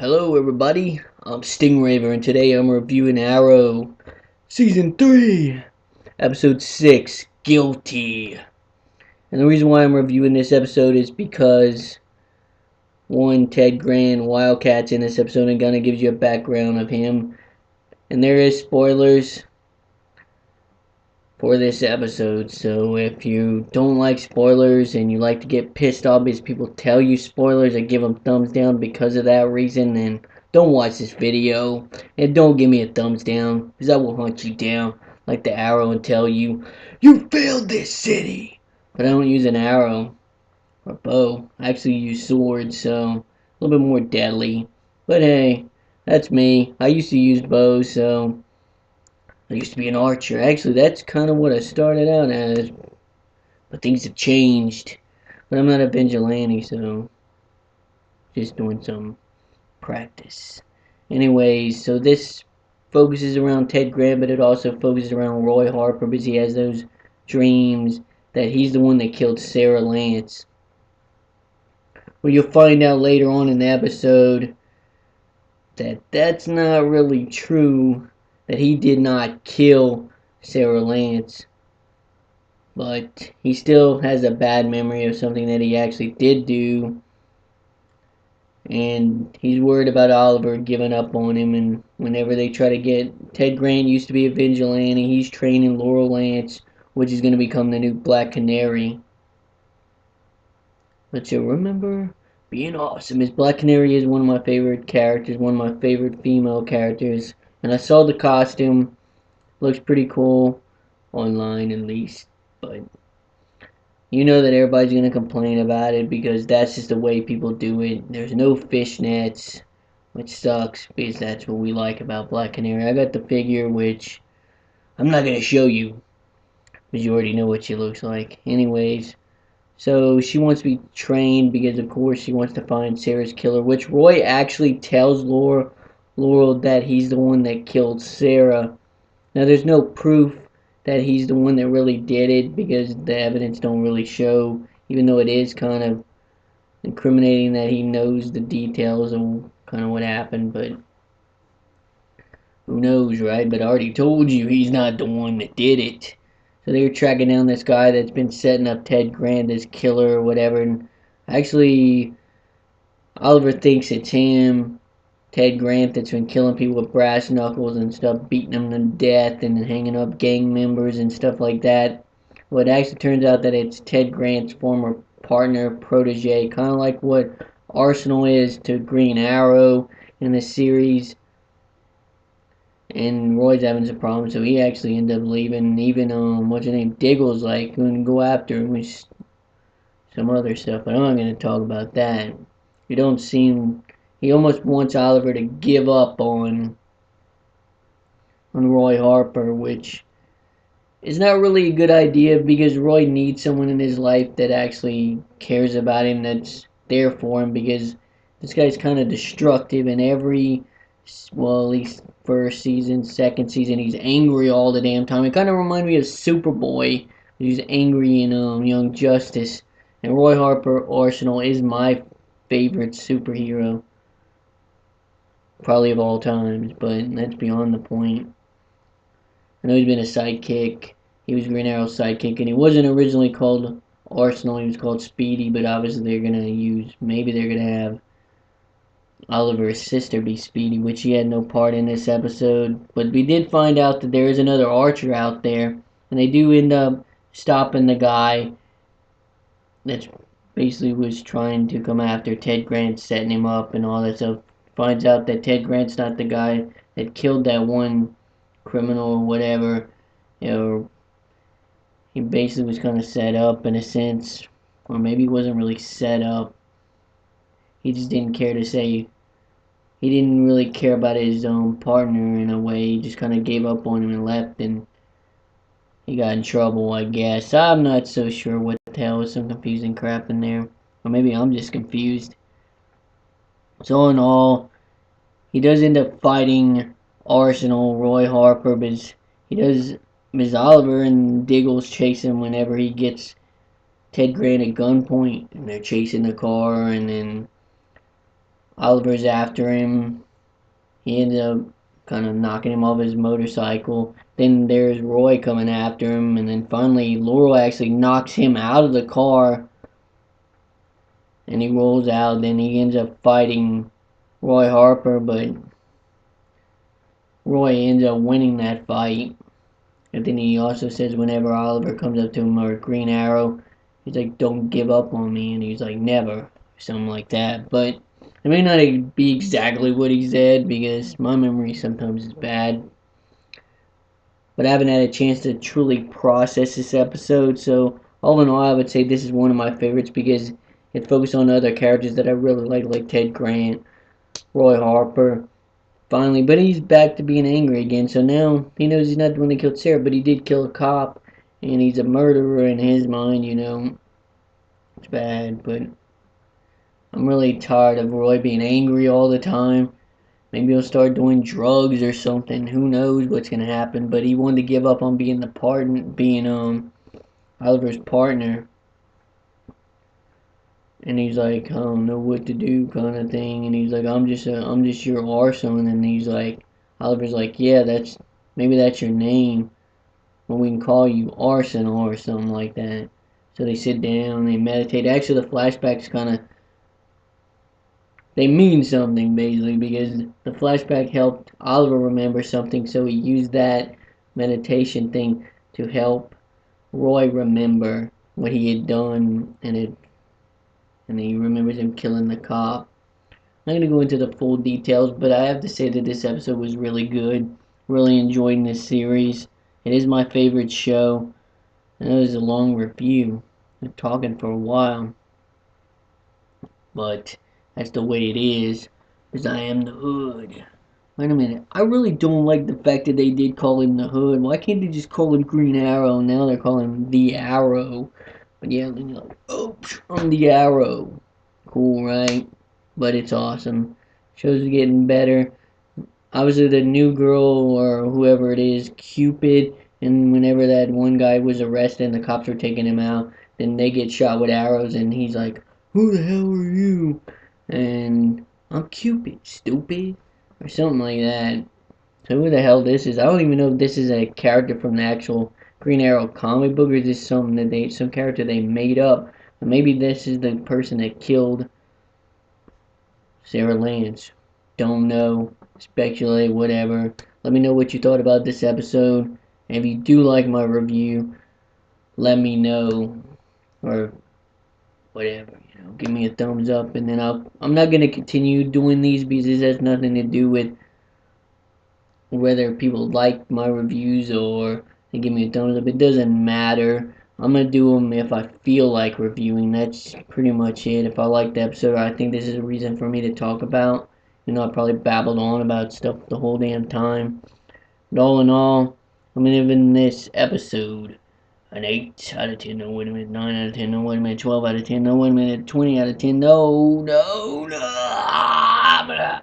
Hello everybody, I'm Stingraver and today I'm reviewing Arrow Season 3, Episode 6, Guilty. And the reason why I'm reviewing this episode is because one, Ted Grant, Wildcat's in this episode and gonna gives you a background of him. And there is spoilers for this episode, so if you don't like spoilers and you like to get pissed off because people tell you spoilers and give them thumbs down because of that reason, then don't watch this video and don't give me a thumbs down because I will hunt you down like the arrow and tell you you failed this city. But I don't use an arrow or bow. I actually use swords, so a little bit more deadly. But hey, that's me. I used to use bows, so I used to be an archer. Actually, that's kind of what I started out as, but things have changed. But I'm not a vigilante, so just doing some practice. Anyways, so this focuses around Ted Grant, but it also focuses around Roy Harper because he has those dreams that he's the one that killed Sarah Lance. Well, you'll find out later on in the episode that that's not really true, that he did not kill Sarah Lance. But he still has a bad memory of something that he actually did do. And he's worried about Oliver giving up on him. And whenever they try to get... Ted Grant used to be a vigilante. He's training Laurel Lance, which is going to become the new Black Canary. But you'll remember being awesome. His Black Canary is one of my favorite characters. One of my favorite female characters. And I saw the costume. Looks pretty cool. Online at least. But you know that everybody's going to complain about it because that's just the way people do it. There's no fishnets, which sucks because that's what we like about Black Canary. I got the figure, which I'm not going to show you because you already know what she looks like. Anyways, so she wants to be trained because, of course, she wants to find Sarah's killer, which Roy actually tells Laurel that he's the one that killed Sarah. Now, there's no proof that he's the one that really did it because the evidence don't really show, even though it is kind of incriminating that he knows the details of kind of what happened, but who knows, right? But I already told you he's not the one that did it. So they were tracking down this guy that's been setting up Ted Grant as killer or whatever, and actually Oliver thinks it's him, Ted Grant, that's been killing people with brass knuckles and stuff, beating them to death and hanging up gang members and stuff like that. Well, it actually turns out that it's Ted Grant's former partner, protege, kind of like what Arsenal is to Green Arrow in the series. And Roy's having some problems, so he actually ended up leaving. Even what's his name, Diggle's like going to go after him with some other stuff, but I'm not going to talk about that. You don't seem... He almost wants Oliver to give up on Roy Harper, which is not really a good idea because Roy needs someone in his life that actually cares about him, that's there for him, because this guy's kind of destructive in every, well, at least first season, second season, he's angry all the damn time. It kind of reminds me of Superboy. He's angry in Young Justice. And Roy Harper Arsenal is my favorite superhero. Probably of all times, but that's beyond the point. I know he's been a sidekick. He was Green Arrow's sidekick, and he wasn't originally called Arsenal. He was called Speedy, but obviously they're going to use... Maybe they're going to have Oliver's sister be Speedy, which he had no part in this episode. But we did find out that there is another Archer out there, and they do end up stopping the guy that basically was trying to come after Ted Grant, setting him up and all that stuff. Finds out that Ted Grant's not the guy that killed that one criminal or whatever. You know, he basically was kind of set up in a sense, or maybe he wasn't really set up. He just didn't care to say. He didn't really care about his own partner in a way. He just kind of gave up on him and left, and he got in trouble, I guess. I'm not so sure what the hell. Was some confusing crap in there, or maybe I'm just confused. So all in all, he does end up fighting Arsenal, Roy Harper, but he does... Ms. Oliver and Diggle's chase him whenever he gets Ted Grant at gunpoint, and they're chasing the car, and then Oliver's after him. He ends up kind of knocking him off his motorcycle. Then there's Roy coming after him, and then finally Laurel actually knocks him out of the car, and he rolls out. Then he ends up fighting Roy Harper, but Roy ends up winning that fight. And then he also says whenever Oliver comes up to him, or Green Arrow, he's like, "Don't give up on me," and he's like, "Never," something like that. But it may not be exactly what he said because my memory sometimes is bad. But I haven't had a chance to truly process this episode, so all in all, I would say this is one of my favorites because it focused on other characters that I really like Ted Grant, Roy Harper, finally, but he's back to being angry again. So now he knows he's not the one that killed Sarah, but he did kill a cop, and he's a murderer in his mind. It's bad. But I'm really tired of Roy being angry all the time. Maybe he'll start doing drugs or something. Who knows what's gonna happen? But he wanted to give up on being Oliver's partner, and he's like, I don't know what to do, kind of thing. And he's like, I'm just your arson. And he's like, Oliver's like, yeah, maybe that's your name. Well, we can call you Arsenal or something like that. So they sit down, they meditate. Actually, the flashbacks they mean something basically because the flashback helped Oliver remember something, so he used that meditation thing to help Roy remember what he had done, and he remembers him killing the cop. I'm not going to go into the full details, but I have to say that this episode was really good. Really enjoying this series. It is my favorite show. I know it was a long review. I'm talking for a while. But that's the way it is. Because I am the Hood. Wait a minute. I really don't like the fact that they did call him the Hood. Why can't they just call him Green Arrow? Now they're calling him the Arrow. But yeah, they're like, oh, I'm the Arrow. Cool, right? But it's awesome. Show's getting better. Obviously, the new girl or whoever it is, Cupid, and whenever that one guy was arrested and the cops were taking him out, then they get shot with arrows, and he's like, "Who the hell are you?" And I'm Cupid, stupid, or something like that. So who the hell this is? I don't even know if this is a character from the actual Green Arrow comic book, or is this some character they made up? Or maybe this is the person that killed Sarah Lance. Don't know. Speculate, whatever. Let me know what you thought about this episode. And if you do like my review, let me know. Or whatever. Give me a thumbs up, and then I'm not gonna continue doing these because this has nothing to do with whether people like my reviews or they give me a thumbs up. It doesn't matter. I'm gonna do them if I feel like reviewing. That's pretty much it. If I like the episode, I think this is a reason for me to talk about. I probably babbled on about stuff the whole damn time. But all in all, I'm giving this episode an 8 out of 10. No, wait a minute. 9 out of 10. No, wait a minute. 12 out of 10. No, wait a minute. 20 out of 10. No, no, no.